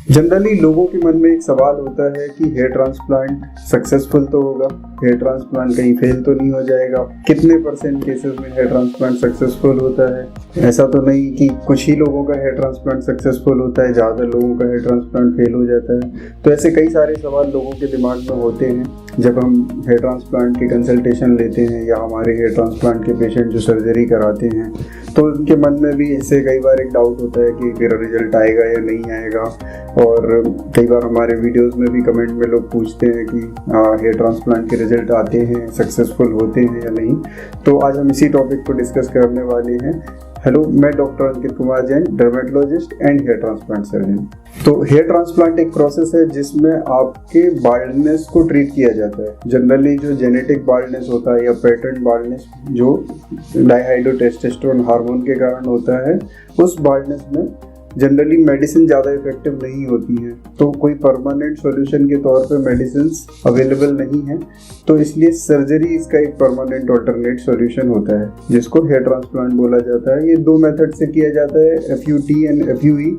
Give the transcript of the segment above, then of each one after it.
Generally लोगों के मन में एक सवाल होता है कि हेयर ट्रांसप्लांट सक्सेसफुल तो होगा, हेयर ट्रांसप्लांट कहीं फेल तो नहीं हो जाएगा। कितने परसेंट केसेस में हेयर ट्रांसप्लांट सक्सेसफुल होता है? ऐसा तो नहीं कि कुछ ही लोगों का हेयर ट्रांसप्लांट सक्सेसफुल होता है, ज़्यादा लोगों का हेयर ट्रांसप्लांट फेल हो जाता है। तो ऐसे कई सारे सवाल लोगों के दिमाग में होते हैं जब हम हेयर ट्रांसप्लांट की कंसल्टेशन लेते हैं या हमारे हेयर ट्रांसप्लांट के पेशेंट जो सर्जरी कराते हैं, तो उनके मन में भी इससे कई बार एक डाउट होता है कि मेरा रिजल्ट आएगा या नहीं आएगा। और कई बार हमारे वीडियोस में भी कमेंट में लोग पूछते हैं कि हेयर ट्रांसप्लांट के रिजल्ट आते हैं, सक्सेसफुल होते हैं या नहीं। तो आज हम इसी टॉपिक को डिस्कस करने वाले हैं। हेलो, मैं doctor Ankit Kumar Jain, dermatologist and hair transplant surgeon. तो हेयर ट्रांसप्लांट एक प्रोसेस है जिसमें आपके बाल्डनेस को ट्रीट किया जाता है। जनरली जो जेनेटिक बाल्डनेस होता है या पैटर्न बाल्डनेस जो डाइहाइड्रोटेस्टोस्टेरोन हार्मोन के कारण होता है, उस बाल्डनेस में जनरली मेडिसिन ज़्यादा इफेक्टिव नहीं होती हैं। तो कोई परमानेंट सॉल्यूशन के तौर पे मेडिसिन्स अवेलेबल नहीं है, तो इसलिए सर्जरी इसका एक परमानेंट ऑल्टरनेट सॉल्यूशन होता है जिसको हेयर ट्रांसप्लांट बोला जाता है। ये दो मेथड से किया जाता है, FUT and FUE।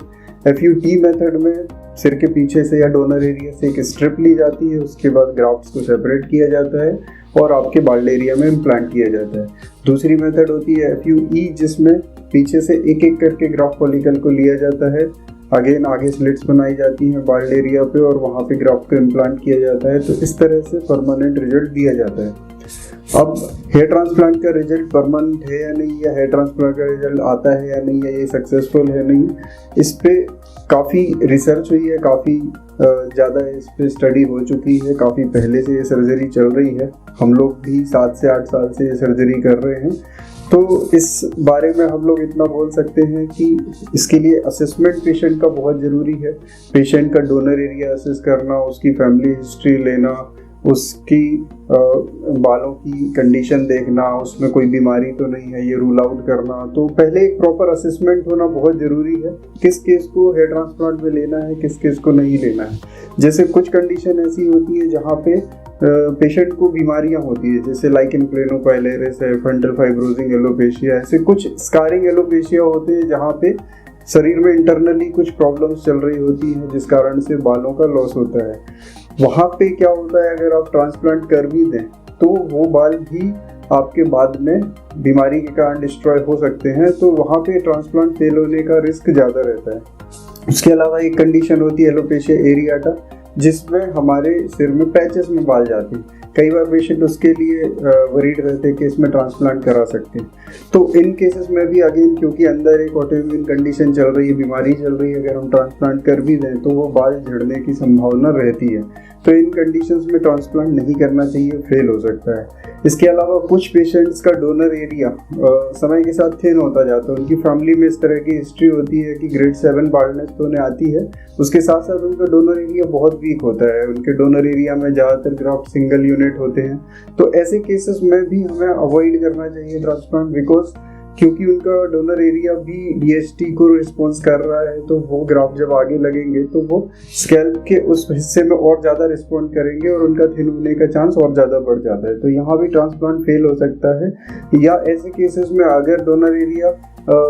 FUT method में सिर के पीछे से या डोनर एरिया से एक स्ट्रिप ली जाती है, उसके बाद ग्राफ्ट्स को सेपरेट किया जाता है और आपके बाल्ड एरिया में इम्प्लांट किया जाता है। दूसरी मेथड होती है FUE, जिसमें पीछे से एक एक करके ग्राफ्ट फॉलिकल को लिया जाता है, अगेन आगे स्लिट्स बनाई जाती हैं बाल्ड एरिया पे और वहाँ पे ग्राफ्ट को इम्प्लांट किया जाता है। तो इस तरह से परमानेंट रिजल्ट दिया जाता है। अब हेयर ट्रांसप्लांट का रिजल्ट परमानेंट है या नहीं, या हेयर ट्रांसप्लांट का रिजल्ट आता है या नहीं, या ये सक्सेसफुल है नहीं, इस पे काफ़ी रिसर्च हुई है, काफ़ी ज़्यादा इस पे स्टडी हो चुकी है। काफ़ी पहले से ये सर्जरी चल रही है, हम लोग भी 7 से 8 साल से ये सर्जरी कर रहे हैं। तो इस बारे में हम लोग इतना बोल सकते हैं कि इसके लिए असेसमेंट पेशेंट का बहुत ज़रूरी है। पेशेंट का डोनर एरिया असेस करना, उसकी फैमिली हिस्ट्री लेना, उसकी बालों की कंडीशन देखना, उसमें कोई बीमारी तो नहीं है ये रूल आउट करना। तो पहले एक प्रॉपर असेसमेंट होना बहुत ज़रूरी है, किस केस को हेयर ट्रांसप्लांट में लेना है, किस केस को नहीं लेना है। जैसे कुछ कंडीशन ऐसी होती है जहाँ पे पेशेंट को बीमारियां होती है, जैसे लाइकेन प्लेनोपाइलेरिस है, फ्रंटल फाइब्रोजिंग एलोपेशिया, ऐसे कुछ स्कारिंग एलोपेशिया होते हैं जहाँ पे शरीर में इंटरनली कुछ प्रॉब्लम्स चल रही होती हैं जिस कारण से बालों का लॉस होता है। वहाँ पे क्या होता है, अगर आप ट्रांसप्लांट कर भी दें तो वो बाल भी आपके बाद में बीमारी के कारण डिस्ट्रॉय हो सकते हैं, तो वहाँ पे ट्रांसप्लांट फेल होने का रिस्क ज़्यादा रहता है। उसके अलावा एक कंडीशन होती है एलोपेशिया एरियाटा, जिसमें हमारे सिर में पैचेस में बाल जाते हैं। कई बार पेशेंट उसके लिए वरीड रहते हैं कि इसमें ट्रांसप्लांट करा सकते हैं। तो इन केसेस में भी अगेन, क्योंकि अंदर एक ऑटोइम्यून कंडीशन चल रही है, बीमारी चल रही है, अगर हम ट्रांसप्लांट कर भी दें तो वो बाल झड़ने की संभावना रहती है। तो इन कंडीशंस में ट्रांसप्लांट नहीं करना चाहिए, फेल हो सकता है। इसके अलावा कुछ पेशेंट्स का डोनर एरिया समय के साथ थिन होता जाता है, उनकी फैमिली में इस तरह की हिस्ट्री होती है कि ग्रेड 7 बाल्डनेस तो उन्हें आती है, उसके साथ साथ उनका डोनर एरिया बहुत वीक होता है, उनके डोनर एरिया में ज़्यादातर ग्राफ्ट सिंगल यूनिट होते हैं। तो ऐसे केसेस में भी हमें अवॉइड करना चाहिए ट्रांसप्लांट, बिकॉज क्योंकि उनका डोनर एरिया भी DHT को रिस्पॉन्स कर रहा है, तो वो ग्राफ्ट जब आगे लगेंगे तो वो स्कैल्प के उस हिस्से में और ज़्यादा रिस्पॉन्ड करेंगे और उनका थिन होने का चांस और ज़्यादा बढ़ जाता है। तो यहाँ भी ट्रांसप्लांट फेल हो सकता है। या ऐसे केसेस में अगर डोनर एरिया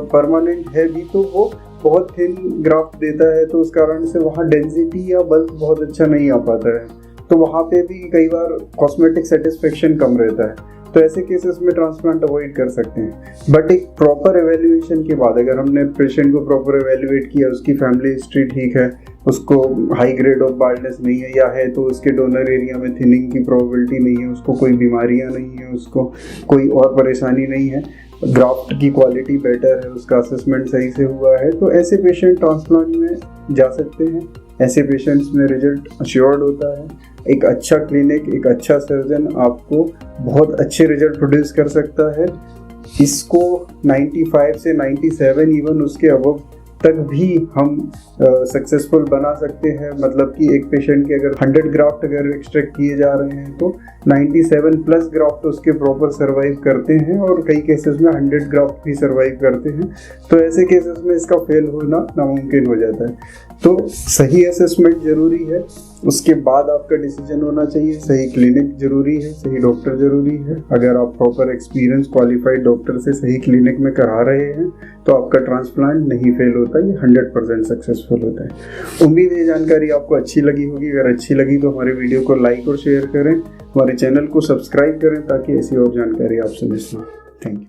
परमानेंट है भी तो वो बहुत थिन ग्राफ्ट देता है, तो उस कारण से वहाँ डेंसिटी या बल्क बहुत अच्छा नहीं आ पाता है, तो वहाँ पे भी कई बार कॉस्मेटिक सेटिस्फेक्शन कम रहता है। तो ऐसे केसेस में ट्रांसप्लांट अवॉइड कर सकते हैं। बट एक प्रॉपर एवेल्युएशन के बाद, अगर हमने पेशेंट को प्रॉपर एवेल्युएट किया, उसकी फैमिली हिस्ट्री ठीक है, उसको हाई ग्रेड ऑफ बाल्डनेस नहीं है, या है तो उसके डोनर एरिया में थिनिंग की प्रोबेबिलिटी नहीं है, उसको कोई बीमारियां नहीं है, उसको कोई और परेशानी नहीं है, ग्राफ्ट की क्वालिटी बेटर है, उसका असेसमेंट सही से हुआ है, तो ऐसे पेशेंट ट्रांसप्लांट में जा सकते हैं। ऐसे पेशेंट्स में रिजल्ट अश्योर्ड होता है। एक अच्छा क्लिनिक, एक अच्छा सर्जन आपको बहुत अच्छे रिजल्ट प्रोड्यूस कर सकता है। इसको 95 से 97 इवन उसके अबव तक भी हम सक्सेसफुल बना सकते हैं। मतलब कि एक पेशेंट के अगर 100 ग्राफ्ट अगर एक्सट्रैक्ट किए जा रहे हैं तो 97 प्लस ग्राफ्ट उसके प्रॉपर सर्वाइव करते हैं, और कई केसेस में 100 ग्राफ्ट भी सर्वाइव करते हैं। तो ऐसे केसेस में इसका फेल होना नामुमकिन हो जाता है। तो सही असेसमेंट ज़रूरी है। उसके बाद आपका डिसीजन होना चाहिए। सही क्लिनिक जरूरी है, सही डॉक्टर जरूरी है। अगर आप प्रॉपर एक्सपीरियंस क्वालिफाइड डॉक्टर से सही क्लिनिक में करा रहे हैं तो आपका ट्रांसप्लांट नहीं फेल होता, ये 100% सक्सेसफुल होता है। उम्मीद है जानकारी आपको अच्छी लगी होगी। अगर अच्छी लगी तो हमारे वीडियो को लाइक और शेयर करें, हमारे चैनल को सब्सक्राइब करें ताकि ऐसी और जानकारी आपसे मिस ना हो। Thank you.